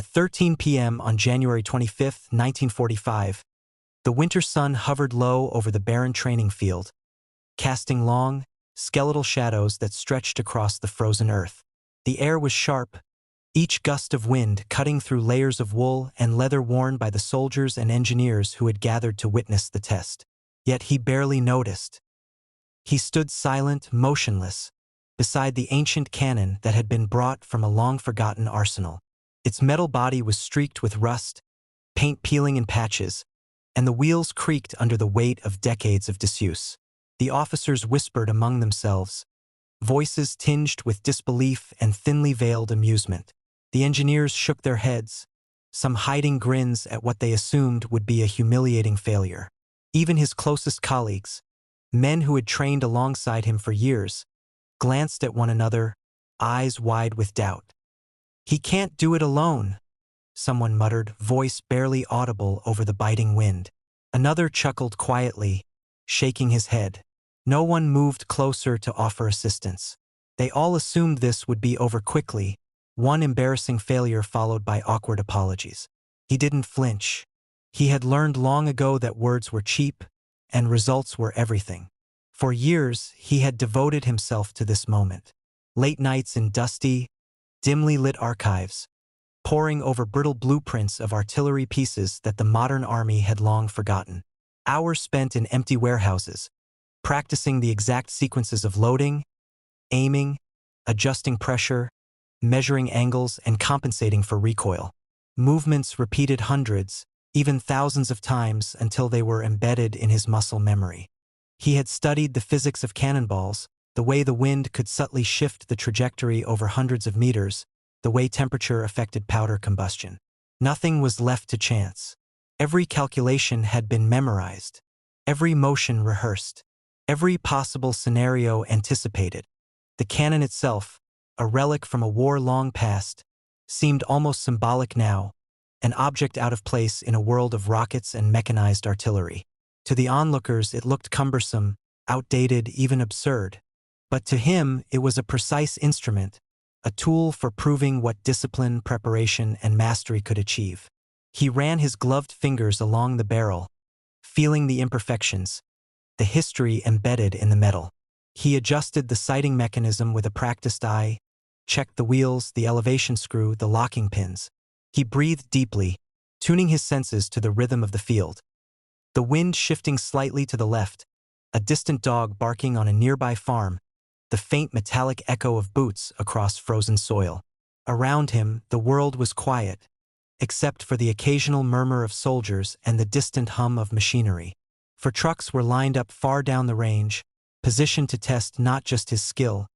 At 13 p.m. on January 25, 1945, the winter sun hovered low over the barren training field, casting long, skeletal shadows that stretched across the frozen earth. The air was sharp, each gust of wind cutting through layers of wool and leather worn by the soldiers and engineers who had gathered to witness the test. Yet he barely noticed. He stood silent, motionless, beside the ancient cannon that had been brought from a long-forgotten arsenal. Its metal body was streaked with rust, paint peeling in patches, and the wheels creaked under the weight of decades of disuse. The officers whispered among themselves, voices tinged with disbelief and thinly veiled amusement. The engineers shook their heads, some hiding grins at what they assumed would be a humiliating failure. Even his closest colleagues, men who had trained alongside him for years, glanced at one another, eyes wide with doubt. "He can't do it alone," someone muttered, voice barely audible over the biting wind. Another chuckled quietly, shaking his head. No one moved closer to offer assistance. They all assumed this would be over quickly, one embarrassing failure followed by awkward apologies. He didn't flinch. He had learned long ago that words were cheap and results were everything. For years, he had devoted himself to this moment. Late nights in dusty, dimly lit archives, poring over brittle blueprints of artillery pieces that the modern army had long forgotten. Hours spent in empty warehouses, practicing the exact sequences of loading, aiming, adjusting pressure, measuring angles, and compensating for recoil. Movements repeated hundreds, even thousands of times until they were embedded in his muscle memory. He had studied the physics of cannonballs, the way the wind could subtly shift the trajectory over hundreds of meters, the way temperature affected powder combustion. Nothing was left to chance. Every calculation had been memorized, every motion rehearsed, every possible scenario anticipated. The cannon itself, a relic from a war long past, seemed almost symbolic now, an object out of place in a world of rockets and mechanized artillery. To the onlookers it looked cumbersome, outdated, even absurd. But to him it was a precise instrument, a tool for proving what discipline, preparation, and mastery could achieve. He ran his gloved fingers along the barrel, feeling the imperfections, the history embedded in the metal. He adjusted the sighting mechanism with a practiced eye, checked the wheels, the elevation screw, the locking pins. He breathed deeply, tuning his senses to the rhythm of the field. The wind shifting slightly to the left, a distant dog barking on a nearby farm, the faint metallic echo of boots across frozen soil. Around him, the world was quiet, except for the occasional murmur of soldiers and the distant hum of machinery. For trucks were lined up far down the range, positioned to test not just his skill,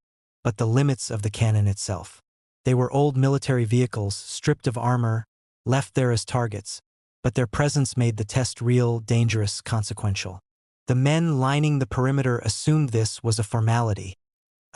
but the limits of the cannon itself. They were old military vehicles, stripped of armor, left there as targets, but their presence made the test real, dangerous, consequential. The men lining the perimeter assumed this was a formality,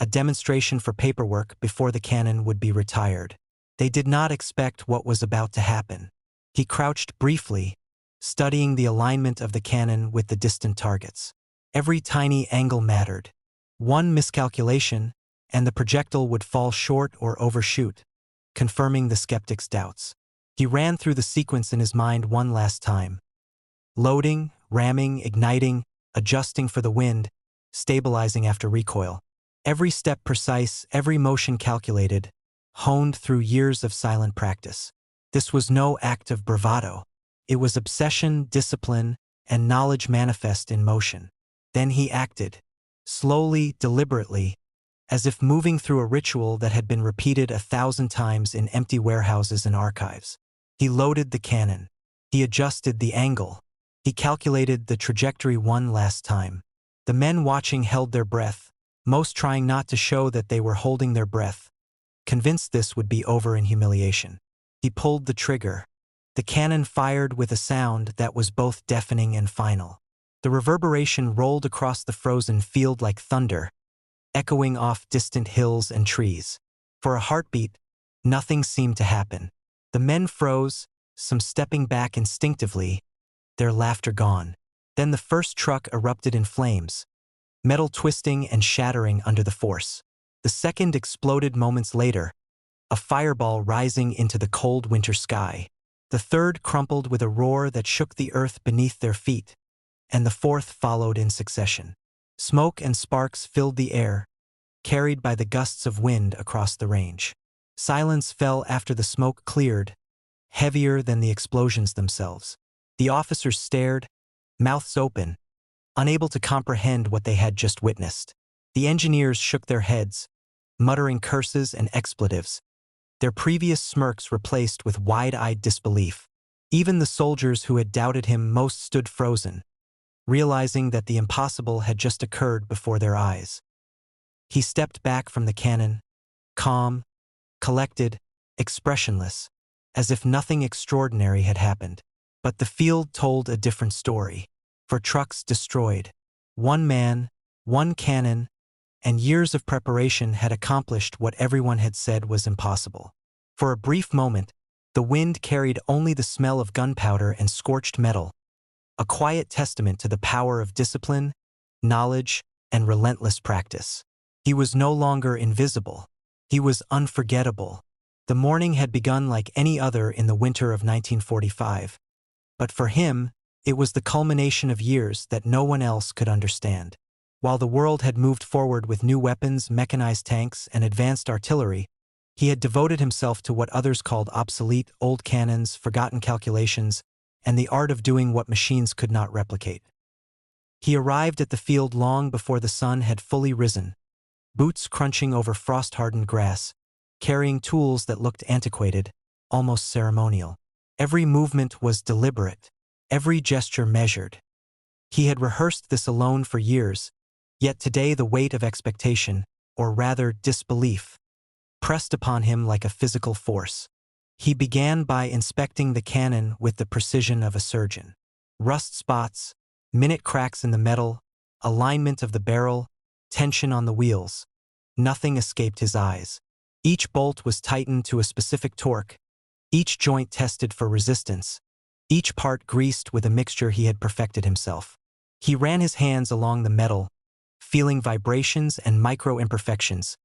a demonstration for paperwork before the cannon would be retired. They did not expect what was about to happen. He crouched briefly, studying the alignment of the cannon with the distant targets. Every tiny angle mattered. One miscalculation, and the projectile would fall short or overshoot, confirming the skeptic's doubts. He ran through the sequence in his mind one last time. Loading, ramming, igniting, adjusting for the wind, stabilizing after recoil. Every step precise, every motion calculated, honed through years of silent practice. This was no act of bravado. It was obsession, discipline, and knowledge manifest in motion. Then he acted, slowly, deliberately, as if moving through a ritual that had been repeated 1,000 times in empty warehouses and archives. He loaded the cannon. He adjusted the angle. He calculated the trajectory one last time. The men watching held their breath, most trying not to show that they were holding their breath, convinced this would be over in humiliation. He pulled the trigger. The cannon fired with a sound that was both deafening and final. The reverberation rolled across the frozen field like thunder, echoing off distant hills and trees. For a heartbeat, nothing seemed to happen. The men froze, some stepping back instinctively, their laughter gone. Then the first truck erupted in flames, metal twisting and shattering under the force. The second exploded moments later, a fireball rising into the cold winter sky. The third crumpled with a roar that shook the earth beneath their feet, and the fourth followed in succession. Smoke and sparks filled the air, carried by the gusts of wind across the range. Silence fell after the smoke cleared, heavier than the explosions themselves. The officers stared, mouths open, unable to comprehend what they had just witnessed. The engineers shook their heads, muttering curses and expletives, their previous smirks replaced with wide-eyed disbelief. Even the soldiers who had doubted him most stood frozen, realizing that the impossible had just occurred before their eyes. He stepped back from the cannon, calm, collected, expressionless, as if nothing extraordinary had happened. But the field told a different story. For trucks destroyed, one man, one cannon, and years of preparation had accomplished what everyone had said was impossible. For a brief moment, the wind carried only the smell of gunpowder and scorched metal, a quiet testament to the power of discipline, knowledge, and relentless practice. He was no longer invisible. He was unforgettable. The morning had begun like any other in the winter of 1945. But for him, it was the culmination of years that no one else could understand. While the world had moved forward with new weapons, mechanized tanks, and advanced artillery, he had devoted himself to what others called obsolete, old cannons, forgotten calculations, and the art of doing what machines could not replicate. He arrived at the field long before the sun had fully risen, boots crunching over frost-hardened grass, carrying tools that looked antiquated, almost ceremonial. Every movement was deliberate, every gesture measured. He had rehearsed this alone for years, yet today the weight of expectation, or rather disbelief, pressed upon him like a physical force. He began by inspecting the cannon with the precision of a surgeon. Rust spots, minute cracks in the metal, alignment of the barrel, tension on the wheels. Nothing escaped his eyes. Each bolt was tightened to a specific torque, each joint tested for resistance, each part greased with a mixture he had perfected himself. He ran his hands along the metal, feeling vibrations and micro-imperfections,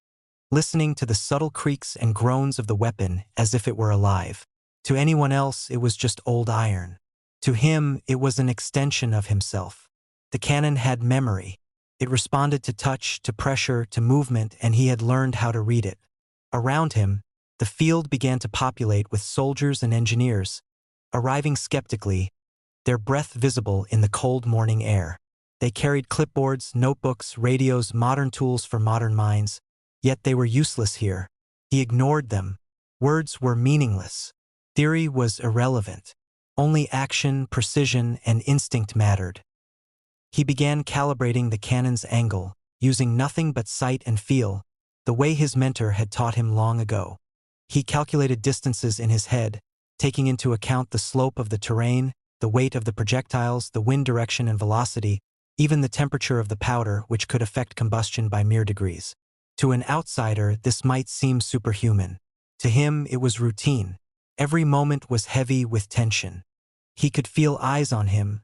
listening to the subtle creaks and groans of the weapon as if it were alive. To anyone else, it was just old iron. To him, it was an extension of himself. The cannon had memory. It responded to touch, to pressure, to movement, and he had learned how to read it. Around him, the field began to populate with soldiers and engineers, arriving skeptically, their breath visible in the cold morning air. They carried clipboards, notebooks, radios, modern tools for modern minds, yet they were useless here. He ignored them. Words were meaningless. Theory was irrelevant. Only action, precision, and instinct mattered. He began calibrating the cannon's angle, using nothing but sight and feel, the way his mentor had taught him long ago. He calculated distances in his head, taking into account the slope of the terrain, the weight of the projectiles, the wind direction and velocity, even the temperature of the powder, which could affect combustion by mere degrees. To an outsider, this might seem superhuman. To him, it was routine. Every moment was heavy with tension. He could feel eyes on him,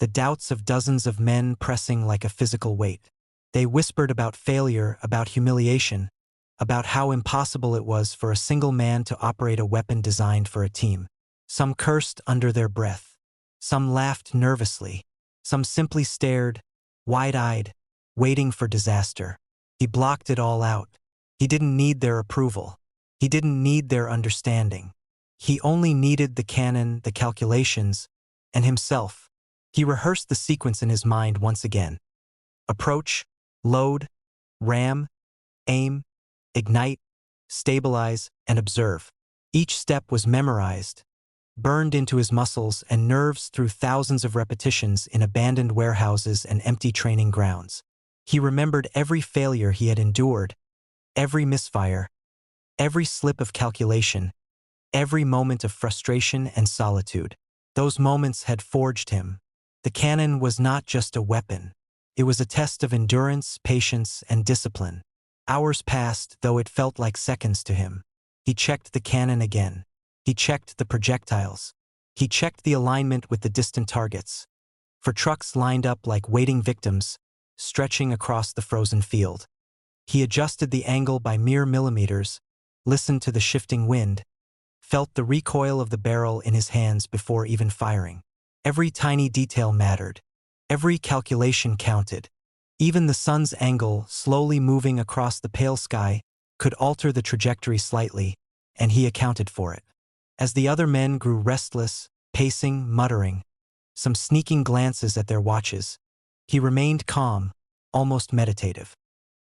the doubts of dozens of men pressing like a physical weight. They whispered about failure, about humiliation, about how impossible it was for a single man to operate a weapon designed for a team. Some cursed under their breath. Some laughed nervously. Some simply stared, wide-eyed, waiting for disaster. He blocked it all out. He didn't need their approval. He didn't need their understanding. He only needed the cannon, the calculations, and himself. He rehearsed the sequence in his mind once again. Approach, load, ram, aim, ignite, stabilize, and observe. Each step was memorized, burned into his muscles and nerves through thousands of repetitions in abandoned warehouses and empty training grounds. He remembered every failure he had endured, every misfire, every slip of calculation, every moment of frustration and solitude. Those moments had forged him. The cannon was not just a weapon. It was a test of endurance, patience, and discipline. Hours passed, though it felt like seconds to him. He checked the cannon again. He checked the projectiles. He checked the alignment with the distant targets. For trucks lined up like waiting victims, stretching across the frozen field. He adjusted the angle by mere millimeters, listened to the shifting wind, felt the recoil of the barrel in his hands before even firing. Every tiny detail mattered. Every calculation counted. Even the sun's angle, slowly moving across the pale sky, could alter the trajectory slightly, and he accounted for it. As the other men grew restless, pacing, muttering, some sneaking glances at their watches, he remained calm, almost meditative.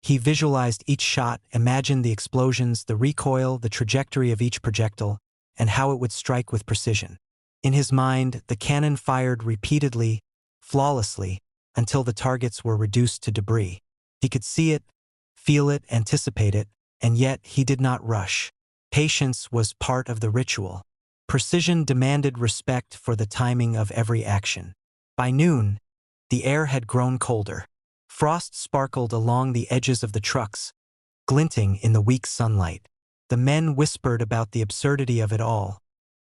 He visualized each shot, imagined the explosions, the recoil, the trajectory of each projectile, and how it would strike with precision. In his mind, the cannon fired repeatedly, flawlessly, until the targets were reduced to debris. He could see it, feel it, anticipate it, and yet he did not rush. Patience was part of the ritual. Precision demanded respect for the timing of every action. By noon, the air had grown colder. Frost sparkled along the edges of the trucks, glinting in the weak sunlight. The men whispered about the absurdity of it all,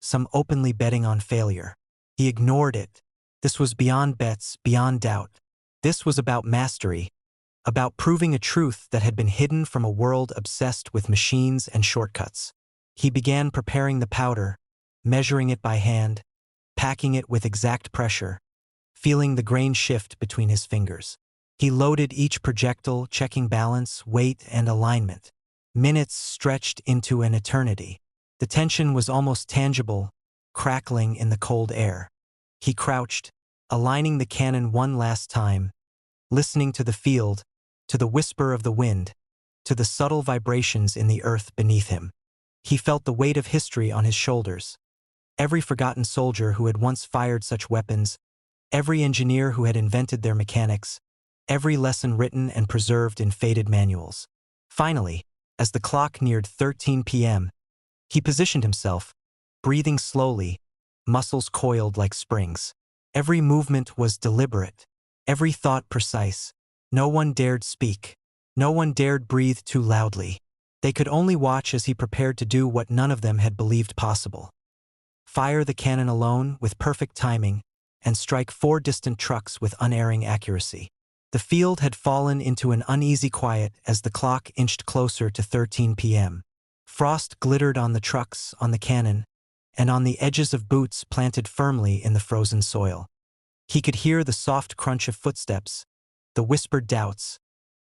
some openly betting on failure. He ignored it. This was beyond bets, beyond doubt. This was about mastery, about proving a truth that had been hidden from a world obsessed with machines and shortcuts. He began preparing the powder, measuring it by hand, packing it with exact pressure, feeling the grain shift between his fingers. He loaded each projectile, checking balance, weight, and alignment. Minutes stretched into an eternity. The tension was almost tangible, crackling in the cold air. He crouched, aligning the cannon one last time, listening to the field, to the whisper of the wind, to the subtle vibrations in the earth beneath him. He felt the weight of history on his shoulders. Every forgotten soldier who had once fired such weapons, every engineer who had invented their mechanics, every lesson written and preserved in faded manuals. Finally, as the clock neared 13 p.m., he positioned himself, breathing slowly, muscles coiled like springs. Every movement was deliberate, every thought precise. No one dared speak. No one dared breathe too loudly. They could only watch as he prepared to do what none of them had believed possible. Fire the cannon alone with perfect timing and strike 4 distant trucks with unerring accuracy. The field had fallen into an uneasy quiet as the clock inched closer to 13 p.m. Frost glittered on the trucks, on the cannon, and on the edges of boots planted firmly in the frozen soil. He could hear the soft crunch of footsteps, the whispered doubts,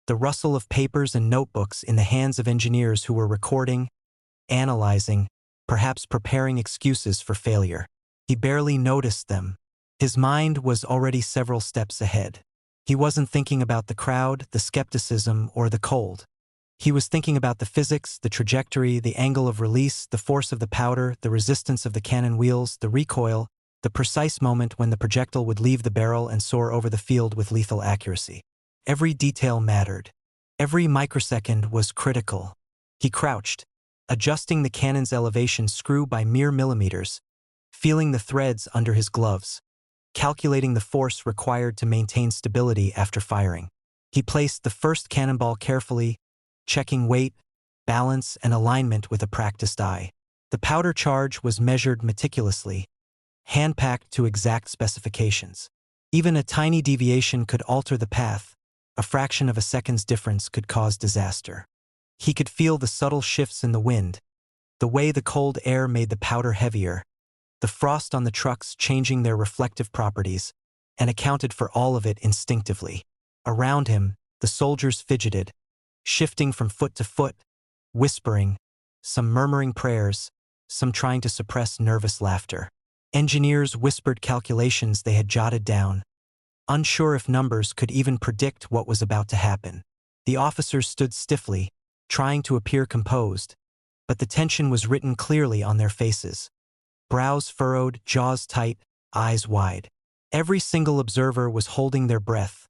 the rustle of papers and notebooks in the hands of engineers who were recording, analyzing, perhaps preparing excuses for failure. He barely noticed them. His mind was already several steps ahead. He wasn't thinking about the crowd, the skepticism, or the cold. He was thinking about the physics, the trajectory, the angle of release, the force of the powder, the resistance of the cannon wheels, the recoil, the precise moment when the projectile would leave the barrel and soar over the field with lethal accuracy. Every detail mattered. Every microsecond was critical. He crouched, adjusting the cannon's elevation screw by mere millimeters, feeling the threads under his gloves, calculating the force required to maintain stability after firing. He placed the first cannonball carefully, checking weight, balance, and alignment with a practiced eye. The powder charge was measured meticulously, hand-packed to exact specifications. Even a tiny deviation could alter the path. A fraction of a second's difference could cause disaster. He could feel the subtle shifts in the wind, the way the cold air made the powder heavier, the frost on the trucks changing their reflective properties, and accounted for all of it instinctively. Around him, the soldiers fidgeted, shifting from foot to foot, whispering, some murmuring prayers, some trying to suppress nervous laughter. Engineers whispered calculations they had jotted down, unsure if numbers could even predict what was about to happen. The officers stood stiffly, trying to appear composed, but the tension was written clearly on their faces. Brows furrowed, jaws tight, eyes wide. Every single observer was holding their breath,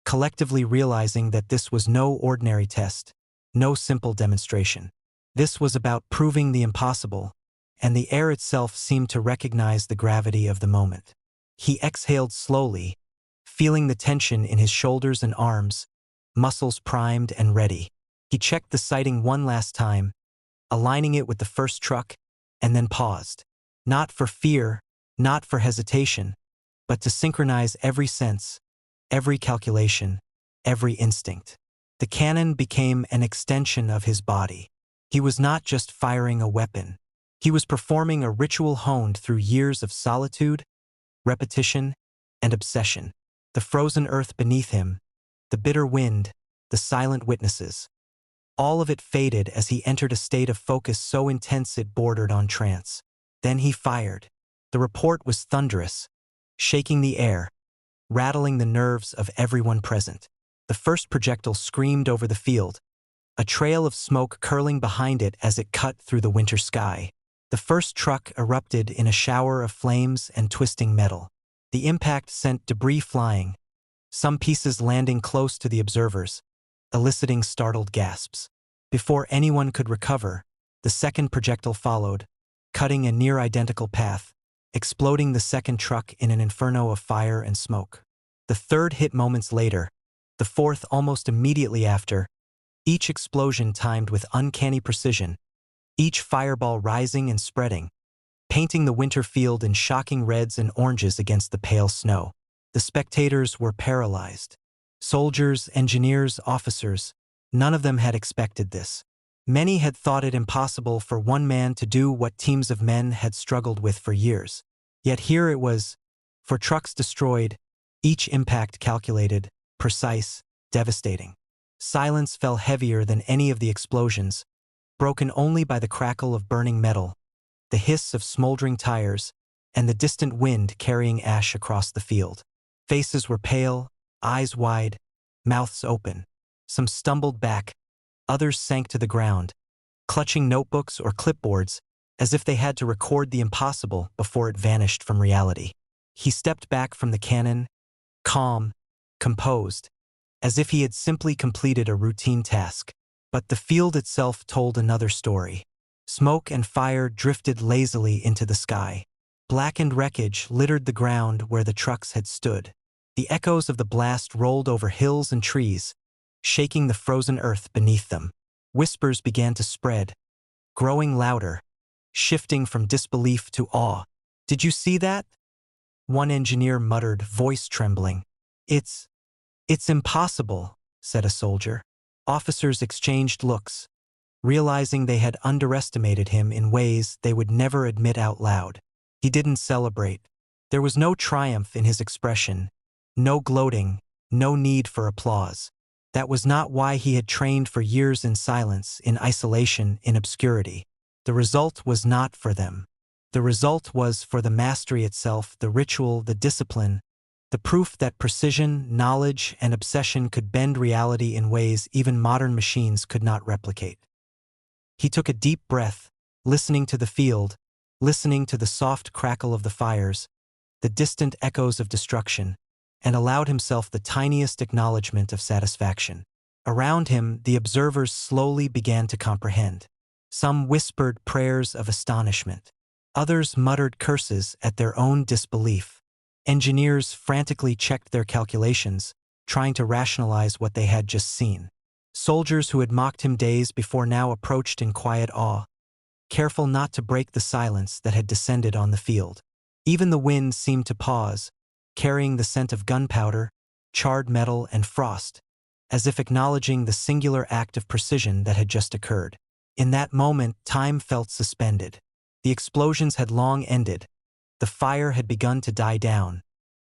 collectively realizing that this was no ordinary test, no simple demonstration. This was about proving the impossible, and the air itself seemed to recognize the gravity of the moment. He exhaled slowly, feeling the tension in his shoulders and arms, muscles primed and ready. He checked the sighting one last time, aligning it with the first truck, and then paused. Not for fear, not for hesitation, but to synchronize every sense, every calculation, every instinct. The cannon became an extension of his body. He was not just firing a weapon. He was performing a ritual honed through years of solitude, repetition, and obsession. The frozen earth beneath him, the bitter wind, the silent witnesses. All of it faded as he entered a state of focus so intense it bordered on trance. Then he fired. The report was thunderous, shaking the air, rattling the nerves of everyone present. The first projectile screamed over the field, a trail of smoke curling behind it as it cut through the winter sky. The first truck erupted in a shower of flames and twisting metal. The impact sent debris flying, some pieces landing close to the observers, eliciting startled gasps. Before anyone could recover, the second projectile followed, cutting a near-identical path, exploding the second truck in an inferno of fire and smoke. The third hit moments later, the fourth almost immediately after, each explosion timed with uncanny precision, each fireball rising and spreading, painting the winter field in shocking reds and oranges against the pale snow. The spectators were paralyzed. Soldiers, engineers, officers, none of them had expected this. Many had thought it impossible for one man to do what teams of men had struggled with for years. Yet here it was, for trucks destroyed, each impact calculated, precise, devastating. Silence fell heavier than any of the explosions, broken only by the crackle of burning metal, the hiss of smoldering tires, and the distant wind carrying ash across the field. Faces were pale, eyes wide, mouths open. Some stumbled back, others sank to the ground, clutching notebooks or clipboards as if they had to record the impossible before it vanished from reality. He stepped back from the cannon, calm, composed, as if he had simply completed a routine task. But the field itself told another story. Smoke and fire drifted lazily into the sky. Blackened wreckage littered the ground where the trucks had stood. The echoes of the blast rolled over hills and trees, shaking the frozen earth beneath them. Whispers began to spread, growing louder, shifting from disbelief to awe. "Did you see that?" one engineer muttered, voice trembling. It's impossible," said a soldier. Officers exchanged looks, realizing they had underestimated him in ways they would never admit out loud. He didn't celebrate. There was no triumph in his expression, no gloating, no need for applause. That was not why he had trained for years in silence, in isolation, in obscurity. The result was not for them. The result was for the mastery itself, the ritual, the discipline, the proof that precision, knowledge, and obsession could bend reality in ways even modern machines could not replicate. He took a deep breath, listening to the field, listening to the soft crackle of the fires, the distant echoes of destruction, and allowed himself the tiniest acknowledgement of satisfaction. Around him, the observers slowly began to comprehend. Some whispered prayers of astonishment. Others muttered curses at their own disbelief. Engineers frantically checked their calculations, trying to rationalize what they had just seen. Soldiers who had mocked him days before now approached in quiet awe, careful not to break the silence that had descended on the field. Even the wind seemed to pause, carrying the scent of gunpowder, charred metal, and frost, as if acknowledging the singular act of precision that had just occurred. In that moment, time felt suspended. The explosions had long ended. The fire had begun to die down,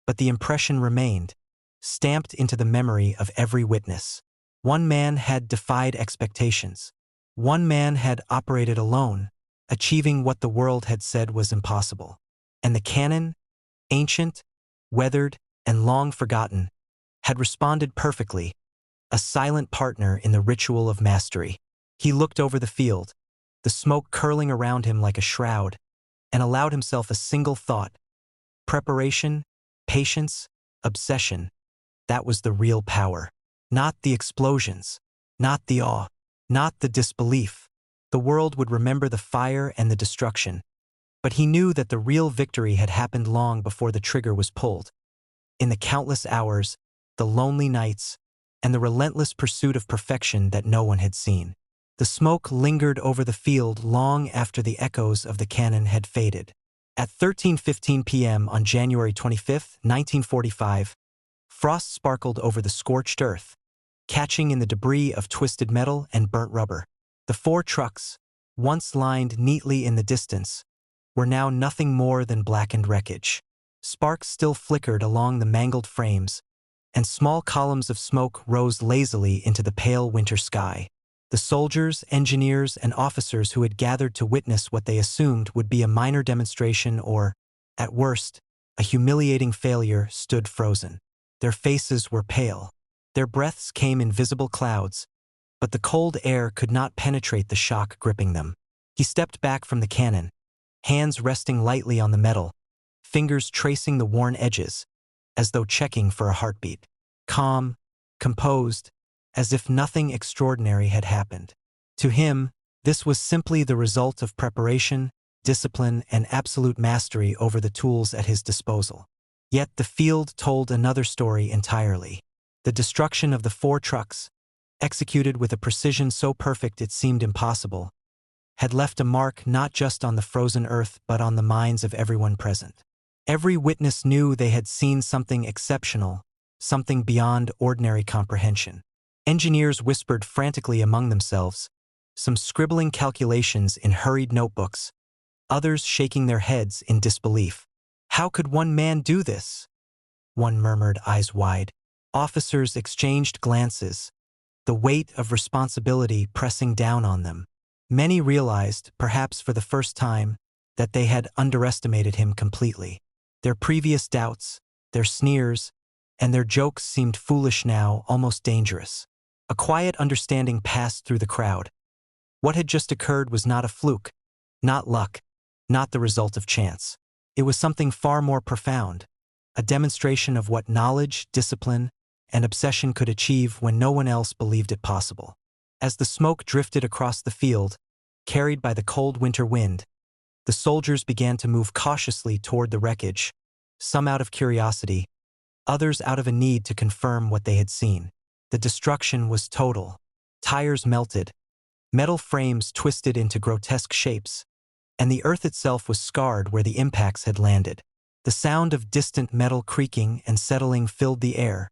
but the impression remained, stamped into the memory of every witness. One man had defied expectations. One man had operated alone, achieving what the world had said was impossible. And the cannon, ancient, weathered, and long forgotten, had responded perfectly, a silent partner in the ritual of mastery. He looked over the field, the smoke curling around him like a shroud, and allowed himself a single thought: preparation, patience, obsession. That was the real power. Not the explosions, not the awe, not the disbelief. The world would remember the fire and the destruction, but he knew that the real victory had happened long before the trigger was pulled. In the countless hours, the lonely nights, and the relentless pursuit of perfection that no one had seen. The smoke lingered over the field long after the echoes of the cannon had faded. At 13:15 p.m. on January 25, 1945, frost sparkled over the scorched earth, catching in the debris of twisted metal and burnt rubber. The 4 trucks, once lined neatly in the distance, were now nothing more than blackened wreckage. Sparks still flickered along the mangled frames, and small columns of smoke rose lazily into the pale winter sky. The soldiers, engineers, and officers who had gathered to witness what they assumed would be a minor demonstration or, at worst, a humiliating failure stood frozen. Their faces were pale. Their breaths came in visible clouds, but the cold air could not penetrate the shock gripping them. He stepped back from the cannon, hands resting lightly on the metal, fingers tracing the worn edges, as though checking for a heartbeat. Calm, composed, as if nothing extraordinary had happened. To him, this was simply the result of preparation, discipline, and absolute mastery over the tools at his disposal. Yet the field told another story entirely. The destruction of the 4 trucks, executed with a precision so perfect it seemed impossible, had left a mark not just on the frozen earth but on the minds of everyone present. Every witness knew they had seen something exceptional, something beyond ordinary comprehension. Engineers whispered frantically among themselves, some scribbling calculations in hurried notebooks, others shaking their heads in disbelief. How could one man do this? One murmured, eyes wide. Officers exchanged glances, the weight of responsibility pressing down on them. Many realized, perhaps for the first time, that they had underestimated him completely. Their previous doubts, their sneers, and their jokes seemed foolish now, almost dangerous. A quiet understanding passed through the crowd. What had just occurred was not a fluke, not luck, not the result of chance. It was something far more profound, a demonstration of what knowledge, discipline, and obsession could achieve when no one else believed it possible. As the smoke drifted across the field, carried by the cold winter wind, the soldiers began to move cautiously toward the wreckage, some out of curiosity, others out of a need to confirm what they had seen. The destruction was total. Tires melted, metal frames twisted into grotesque shapes, and the earth itself was scarred where the impacts had landed. The sound of distant metal creaking and settling filled the air,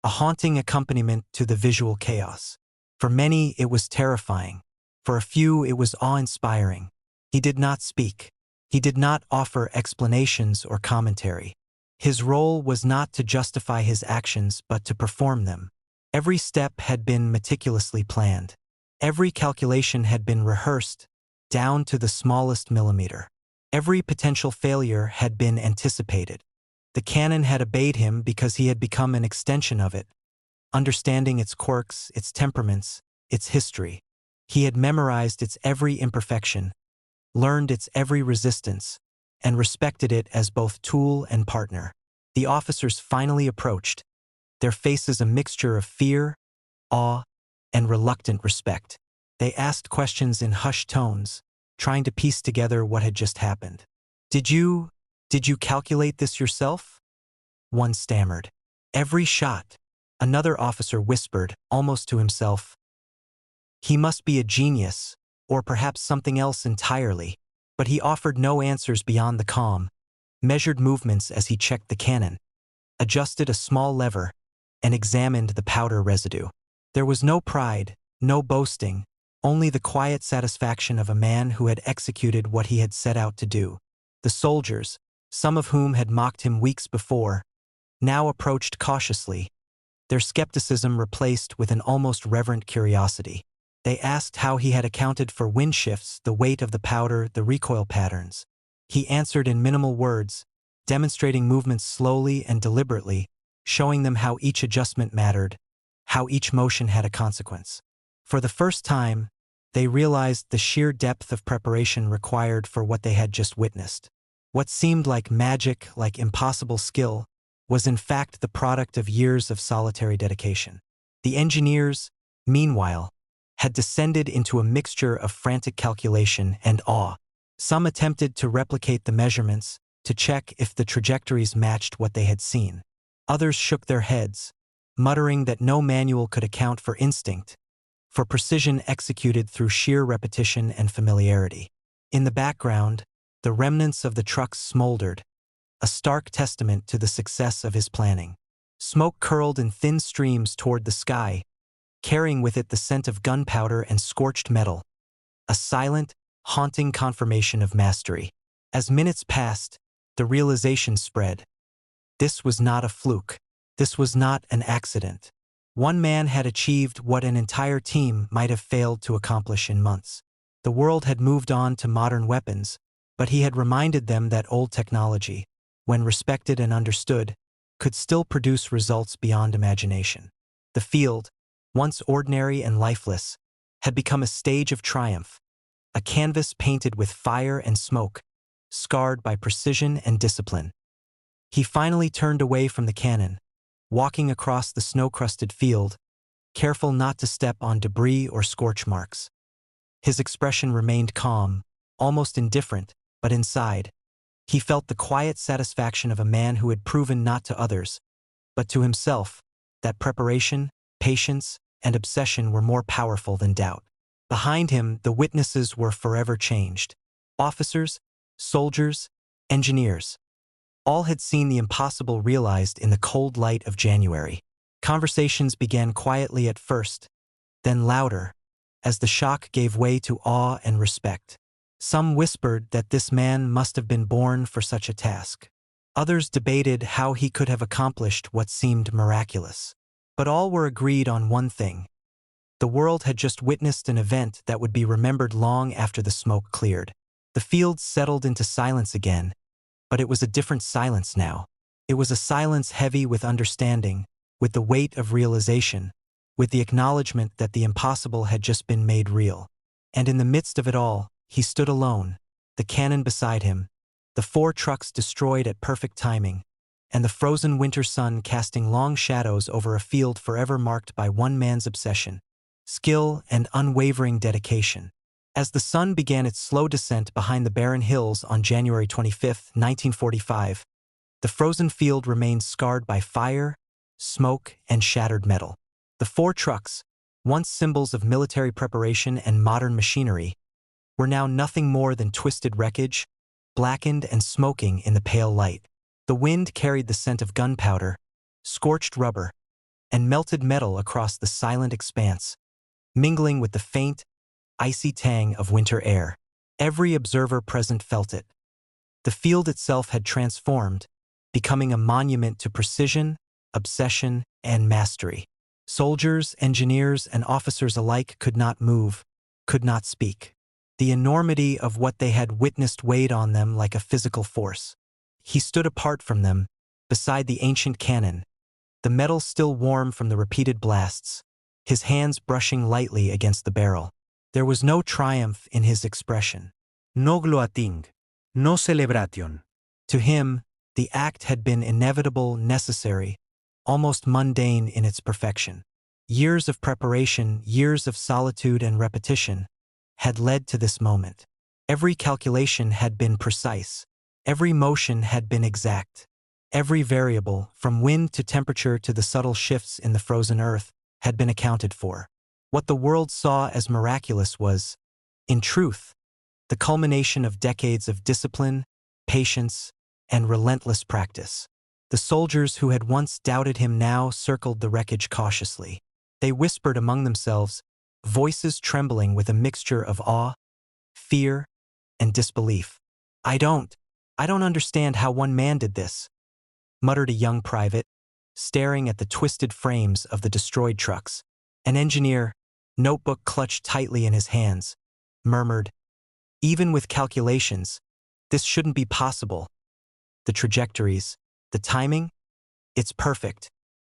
a haunting accompaniment to the visual chaos. For many, it was terrifying. For a few, it was awe-inspiring. He did not speak. He did not offer explanations or commentary. His role was not to justify his actions but to perform them. Every step had been meticulously planned. Every calculation had been rehearsed, down to the smallest millimeter. Every potential failure had been anticipated. The cannon had obeyed him because he had become an extension of it, understanding its quirks, its temperaments, its history. He had memorized its every imperfection, learned its every resistance, and respected it as both tool and partner. The officers finally approached, their faces a mixture of fear, awe, and reluctant respect. They asked questions in hushed tones, trying to piece together what had just happened. Did you calculate this yourself? One stammered. Every shot. Another officer whispered, almost to himself. He must be a genius, or perhaps something else entirely. But he offered no answers beyond the calm, measured movements as he checked the cannon, adjusted a small lever, and examined the powder residue. There was no pride, no boasting, only the quiet satisfaction of a man who had executed what he had set out to do. The soldiers, some of whom had mocked him weeks before, now approached cautiously, their skepticism replaced with an almost reverent curiosity. They asked how he had accounted for wind shifts, the weight of the powder, the recoil patterns. He answered in minimal words, demonstrating movements slowly and deliberately, showing them how each adjustment mattered, how each motion had a consequence. For the first time, they realized the sheer depth of preparation required for what they had just witnessed. What seemed like magic, like impossible skill, was in fact the product of years of solitary dedication. The engineers, meanwhile, had descended into a mixture of frantic calculation and awe. Some attempted to replicate the measurements, to check if the trajectories matched what they had seen. Others shook their heads, muttering that no manual could account for instinct, for precision executed through sheer repetition and familiarity. In the background, the remnants of the trucks smoldered, a stark testament to the success of his planning. Smoke curled in thin streams toward the sky, carrying with it the scent of gunpowder and scorched metal. a silent, haunting confirmation of mastery. As minutes passed, the realization spread. This was not a fluke. This was not an accident. One man had achieved what an entire team might have failed to accomplish in months. The world had moved on to modern weapons, but he had reminded them that old technology, when respected and understood, could still produce results beyond imagination. The field, once ordinary and lifeless, had become a stage of triumph, a canvas painted with fire and smoke, scarred by precision and discipline. He finally turned away from the cannon, walking across the snow-crusted field, careful not to step on debris or scorch marks. His expression remained calm, almost indifferent, but inside, he felt the quiet satisfaction of a man who had proven not to others, but to himself, that preparation, patience, and obsession were more powerful than doubt. Behind him, the witnesses were forever changed. Officers, soldiers, engineers. All had seen the impossible realized in the cold light of January. Conversations began quietly at first, then louder, as the shock gave way to awe and respect. Some whispered that this man must have been born for such a task. Others debated how he could have accomplished what seemed miraculous. But all were agreed on one thing. The world had just witnessed an event that would be remembered long after the smoke cleared. The field settled into silence again, but it was a different silence now. It was a silence heavy with understanding, with the weight of realization, with the acknowledgement that the impossible had just been made real. And in the midst of it all, he stood alone, the cannon beside him, the 4 trucks destroyed at perfect timing, and the frozen winter sun casting long shadows over a field forever marked by one man's obsession, skill, and unwavering dedication. As the sun began its slow descent behind the barren hills on January 25, 1945, the frozen field remained scarred by fire, smoke, and shattered metal. The 4 trucks, once symbols of military preparation and modern machinery, were now nothing more than twisted wreckage, blackened and smoking in the pale light. The wind carried the scent of gunpowder, scorched rubber, and melted metal across the silent expanse, mingling with the faint, icy tang of winter air. Every observer present felt it. The field itself had transformed, becoming a monument to precision, obsession, and mastery. Soldiers, engineers, and officers alike could not move, could not speak. The enormity of what they had witnessed weighed on them like a physical force. He stood apart from them, beside the ancient cannon, the metal still warm from the repeated blasts, his hands brushing lightly against the barrel. There was no triumph in his expression. No gloating, no celebration. To him, the act had been inevitable, necessary, almost mundane in its perfection. Years of preparation, years of solitude and repetition, had led to this moment. Every calculation had been precise. Every motion had been exact. Every variable, from wind to temperature to the subtle shifts in the frozen earth, had been accounted for. What the world saw as miraculous was, in truth, the culmination of decades of discipline, patience, and relentless practice. The soldiers who had once doubted him now circled the wreckage cautiously. They whispered among themselves, voices trembling with a mixture of awe, fear, and disbelief. I don't understand how one man did this," muttered a young private, staring at the twisted frames of the destroyed trucks. An engineer, notebook clutched tightly in his hands, murmured, "Even with calculations, this shouldn't be possible. The trajectories, the timing, it's perfect."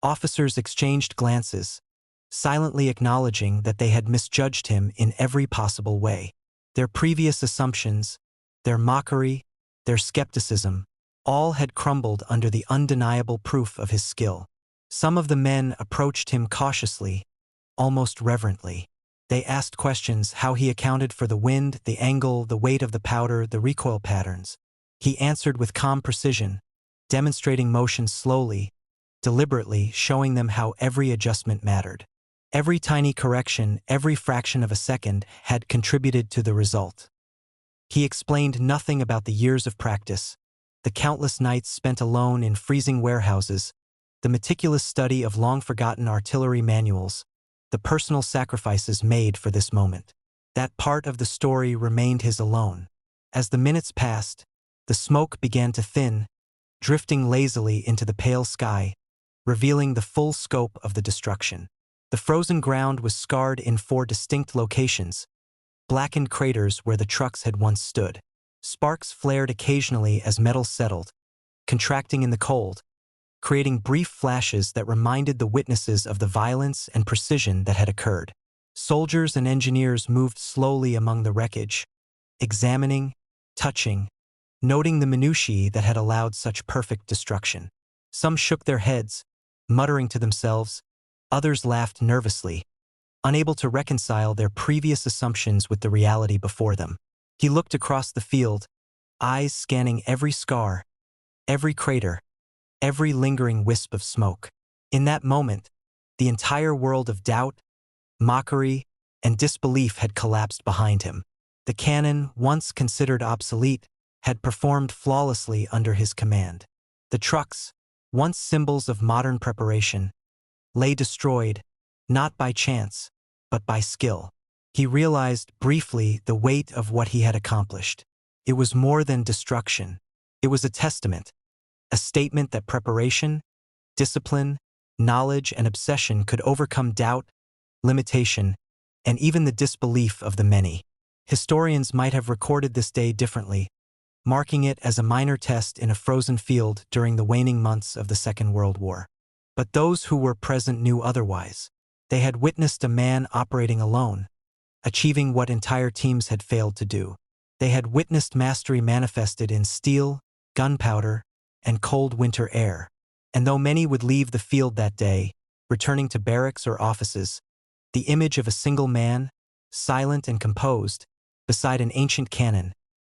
Officers exchanged glances, silently acknowledging that they had misjudged him in every possible way. Their previous assumptions, their mockery, their skepticism, all had crumbled under the undeniable proof of his skill. Some of the men approached him cautiously, almost reverently. They asked questions: how he accounted for the wind, the angle, the weight of the powder, the recoil patterns. He answered with calm precision, demonstrating motion slowly, deliberately, showing them how every adjustment mattered. Every tiny correction, every fraction of a second, had contributed to the result. He explained nothing about the years of practice, the countless nights spent alone in freezing warehouses, the meticulous study of long-forgotten artillery manuals, the personal sacrifices made for this moment. That part of the story remained his alone. As the minutes passed, the smoke began to thin, drifting lazily into the pale sky, revealing the full scope of the destruction. The frozen ground was scarred in 4 distinct locations, blackened craters where the trucks had once stood. Sparks flared occasionally as metal settled, contracting in the cold, creating brief flashes that reminded the witnesses of the violence and precision that had occurred. Soldiers and engineers moved slowly among the wreckage, examining, touching, noting the minutiae that had allowed such perfect destruction. Some shook their heads, muttering to themselves. Others laughed nervously, unable to reconcile their previous assumptions with the reality before them. He looked across the field, eyes scanning every scar, every crater, every lingering wisp of smoke. In that moment, the entire world of doubt, mockery, and disbelief had collapsed behind him. The cannon, once considered obsolete, had performed flawlessly under his command. The trucks, once symbols of modern preparation, lay destroyed, not by chance, but by skill. He realized briefly the weight of what he had accomplished. It was more than destruction. It was a testament, a statement that preparation, discipline, knowledge, and obsession could overcome doubt, limitation, and even the disbelief of the many. Historians might have recorded this day differently, marking it as a minor test in a frozen field during the waning months of the Second World War. But those who were present knew otherwise. They had witnessed a man operating alone, achieving what entire teams had failed to do. They had witnessed mastery manifested in steel, gunpowder, and cold winter air. And though many would leave the field that day, returning to barracks or offices, the image of a single man, silent and composed, beside an ancient cannon,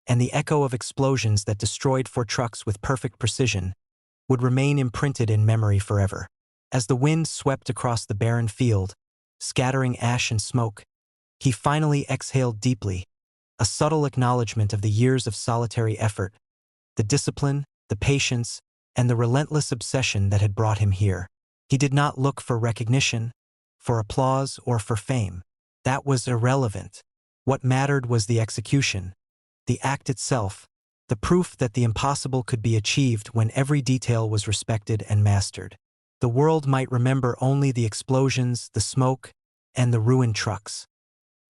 and the echo of explosions that destroyed 4 trucks with perfect precision, would remain imprinted in memory forever. As the wind swept across the barren field, scattering ash and smoke, he finally exhaled deeply, a subtle acknowledgement of the years of solitary effort, the discipline, the patience, and the relentless obsession that had brought him here. He did not look for recognition, for applause, or for fame. That was irrelevant. What mattered was the execution, the act itself, the proof that the impossible could be achieved when every detail was respected and mastered. The world might remember only the explosions, the smoke, and the ruined trucks.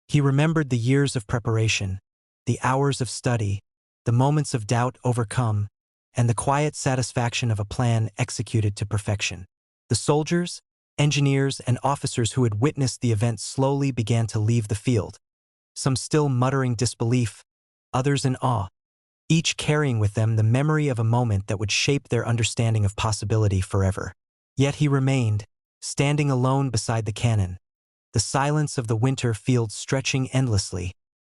He remembered the years of preparation, the hours of study, the moments of doubt overcome, and the quiet satisfaction of a plan executed to perfection. The soldiers, engineers, and officers who had witnessed the event slowly began to leave the field, some still muttering disbelief, others in awe, each carrying with them the memory of a moment that would shape their understanding of possibility forever. Yet he remained, standing alone beside the cannon, the silence of the winter field stretching endlessly,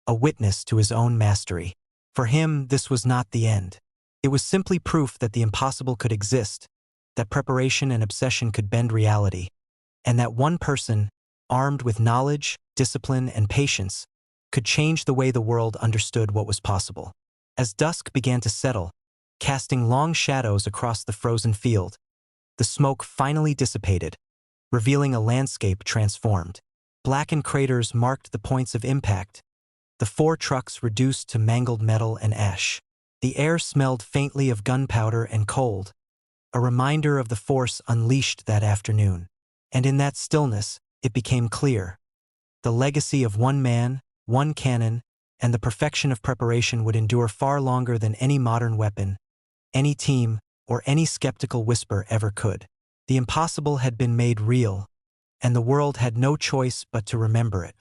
a witness to his own mastery. For him, this was not the end. It was simply proof that the impossible could exist, that preparation and obsession could bend reality, and that one person, armed with knowledge, discipline, and patience, could change the way the world understood what was possible. As dusk began to settle, casting long shadows across the frozen field, the smoke finally dissipated, revealing a landscape transformed. Blackened craters marked the points of impact, the 4 trucks reduced to mangled metal and ash. The air smelled faintly of gunpowder and cold, a reminder of the force unleashed that afternoon. And in that stillness, it became clear. The legacy of one man, one cannon, and the perfection of preparation would endure far longer than any modern weapon, any team, or any skeptical whisper ever could. The impossible had been made real, and the world had no choice but to remember it.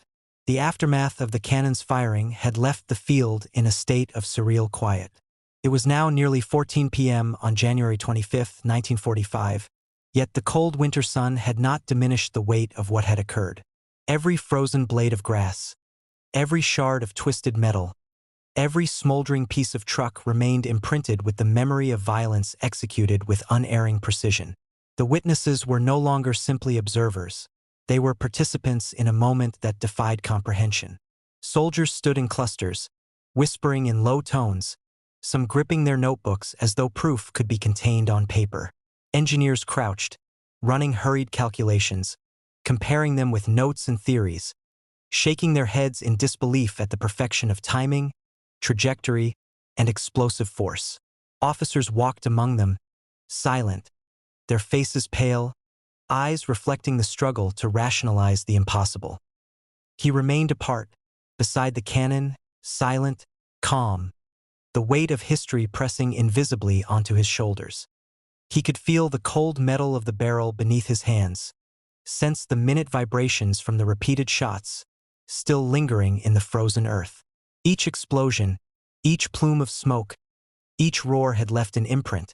The aftermath of the cannon's firing had left the field in a state of surreal quiet. It was now nearly 14 p.m. on January 25, 1945, yet the cold winter sun had not diminished the weight of what had occurred. Every frozen blade of grass, every shard of twisted metal, every smoldering piece of truck remained imprinted with the memory of violence executed with unerring precision. The witnesses were no longer simply observers. They were participants in a moment that defied comprehension. Soldiers stood in clusters, whispering in low tones, some gripping their notebooks as though proof could be contained on paper. Engineers crouched, running hurried calculations, comparing them with notes and theories, shaking their heads in disbelief at the perfection of timing, trajectory, and explosive force. Officers walked among them, silent, their faces pale, eyes reflecting the struggle to rationalize the impossible. He remained apart, beside the cannon, silent, calm, the weight of history pressing invisibly onto his shoulders. He could feel the cold metal of the barrel beneath his hands, sense the minute vibrations from the repeated shots, still lingering in the frozen earth. Each explosion, each plume of smoke, each roar had left an imprint,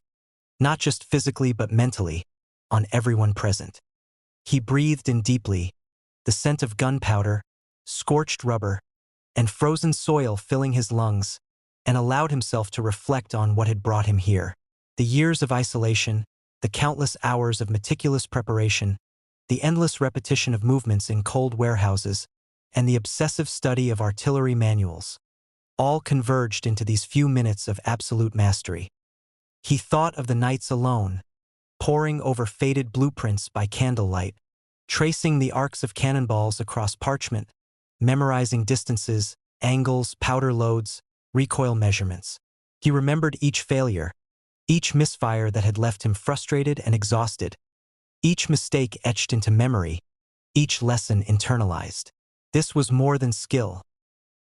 not just physically but mentally, on everyone present. He breathed in deeply, the scent of gunpowder, scorched rubber, and frozen soil filling his lungs, and allowed himself to reflect on what had brought him here. The years of isolation, the countless hours of meticulous preparation, the endless repetition of movements in cold warehouses, and the obsessive study of artillery manuals, all converged into these few minutes of absolute mastery. He thought of the nights alone, poring over faded blueprints by candlelight, tracing the arcs of cannonballs across parchment, memorizing distances, angles, powder loads, recoil measurements. He remembered each failure, each misfire that had left him frustrated and exhausted, each mistake etched into memory, each lesson internalized. This was more than skill.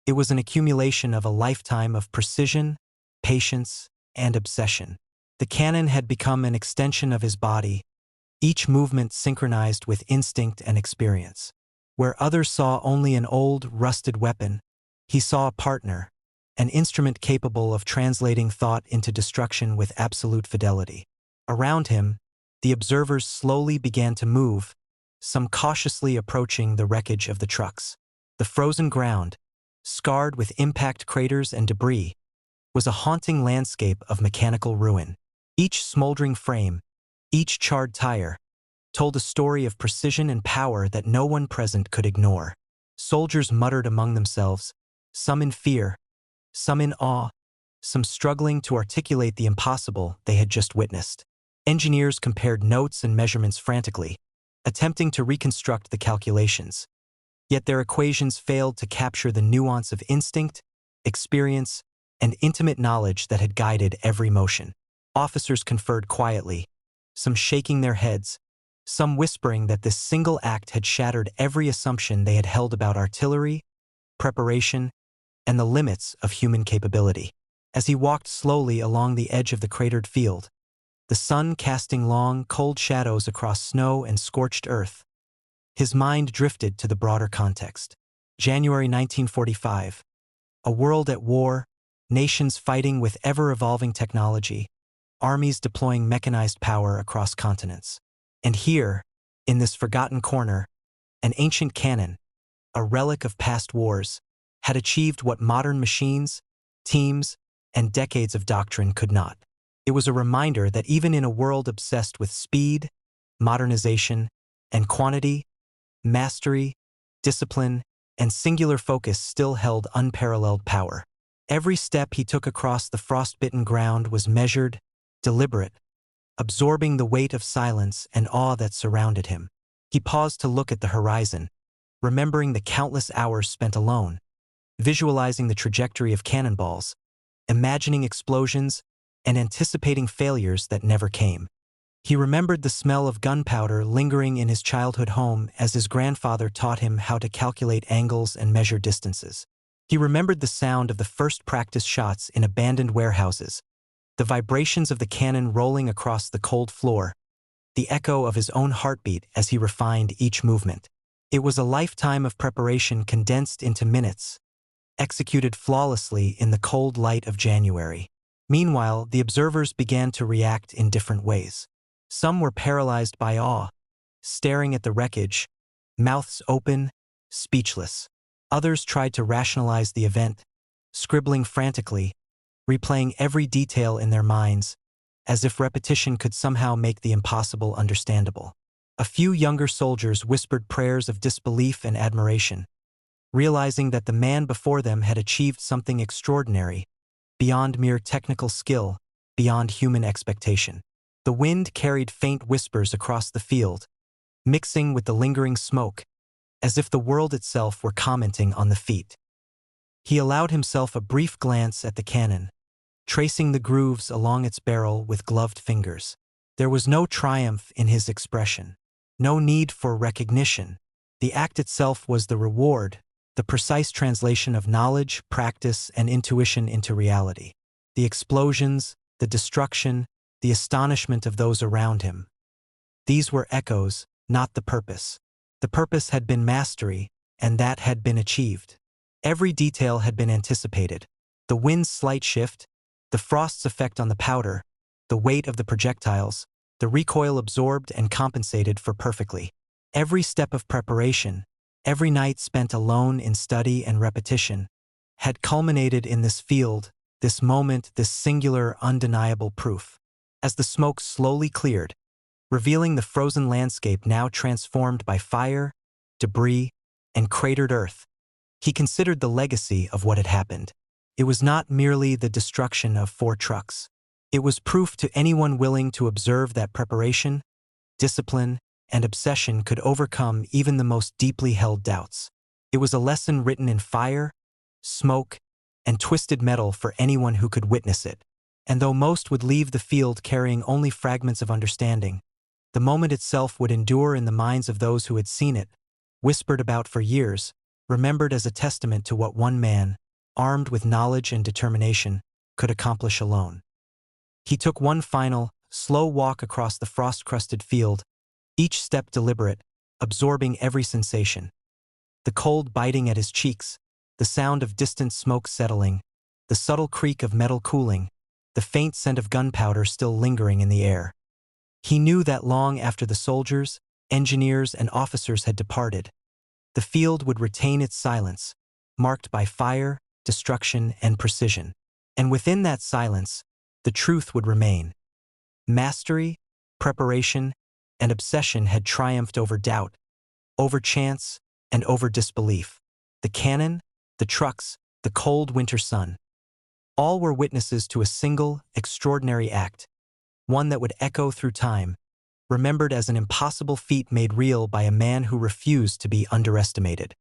It was an accumulation of a lifetime of precision, patience, and obsession. The cannon had become an extension of his body, each movement synchronized with instinct and experience. Where others saw only an old, rusted weapon, he saw a partner, an instrument capable of translating thought into destruction with absolute fidelity. Around him, the observers slowly began to move, some cautiously approaching the wreckage of the trucks. The frozen ground, scarred with impact craters and debris, was a haunting landscape of mechanical ruin. Each smoldering frame, each charred tire, told a story of precision and power that no one present could ignore. Soldiers muttered among themselves, some in fear, some in awe, some struggling to articulate the impossible they had just witnessed. Engineers compared notes and measurements frantically, attempting to reconstruct the calculations. Yet their equations failed to capture the nuance of instinct, experience, and intimate knowledge that had guided every motion. Officers conferred quietly, some shaking their heads, some whispering that this single act had shattered every assumption they had held about artillery, preparation, and the limits of human capability. As he walked slowly along the edge of the cratered field, the sun casting long, cold shadows across snow and scorched earth, his mind drifted to the broader context. January 1945. A world at war, nations fighting with ever-evolving technology, armies deploying mechanized power across continents. And here, in this forgotten corner, an ancient cannon, a relic of past wars, had achieved what modern machines, teams, and decades of doctrine could not. It was a reminder that even in a world obsessed with speed, modernization, and quantity, mastery, discipline, and singular focus still held unparalleled power. Every step he took across the frostbitten ground was measured, deliberate, absorbing the weight of silence and awe that surrounded him. He paused to look at the horizon, remembering the countless hours spent alone, visualizing the trajectory of cannonballs, imagining explosions, and anticipating failures that never came. He remembered the smell of gunpowder lingering in his childhood home as his grandfather taught him how to calculate angles and measure distances. He remembered the sound of the first practice shots in abandoned warehouses, the vibrations of the cannon rolling across the cold floor, the echo of his own heartbeat as he refined each movement. It was a lifetime of preparation condensed into minutes, executed flawlessly in the cold light of January. Meanwhile, the observers began to react in different ways. Some were paralyzed by awe, staring at the wreckage, mouths open, speechless. Others tried to rationalize the event, scribbling frantically, replaying every detail in their minds, as if repetition could somehow make the impossible understandable. A few younger soldiers whispered prayers of disbelief and admiration, realizing that the man before them had achieved something extraordinary, beyond mere technical skill, beyond human expectation. The wind carried faint whispers across the field, mixing with the lingering smoke, as if the world itself were commenting on the feat. He allowed himself a brief glance at the cannon, tracing the grooves along its barrel with gloved fingers. There was no triumph in his expression, no need for recognition. The act itself was the reward, the precise translation of knowledge, practice, and intuition into reality. The explosions, the destruction, the astonishment of those around him. These were echoes, not the purpose. The purpose had been mastery, and that had been achieved. Every detail had been anticipated. The wind's slight shift, the frost's effect on the powder, the weight of the projectiles, the recoil absorbed and compensated for perfectly. Every step of preparation, every night spent alone in study and repetition, had culminated in this field, this moment, this singular, undeniable proof. As the smoke slowly cleared, revealing the frozen landscape now transformed by fire, debris, and cratered earth, he considered the legacy of what had happened. It was not merely the destruction of 4 trucks. It was proof to anyone willing to observe that preparation, discipline, and obsession could overcome even the most deeply held doubts. It was a lesson written in fire, smoke, and twisted metal for anyone who could witness it. And though most would leave the field carrying only fragments of understanding, the moment itself would endure in the minds of those who had seen it, whispered about for years, remembered as a testament to what one man, armed with knowledge and determination, could accomplish alone. He took one final, slow walk across the frost-crusted field, each step deliberate, absorbing every sensation. The cold biting at his cheeks, the sound of distant smoke settling, the subtle creak of metal cooling, the faint scent of gunpowder still lingering in the air. He knew that long after the soldiers, engineers, and officers had departed, the field would retain its silence, marked by fire, destruction, and precision. And within that silence, the truth would remain. Mastery, preparation, and obsession had triumphed over doubt, over chance, and over disbelief. The cannon, the trucks, the cold winter sun. All were witnesses to a single, extraordinary act, one that would echo through time, remembered as an impossible feat made real by a man who refused to be underestimated.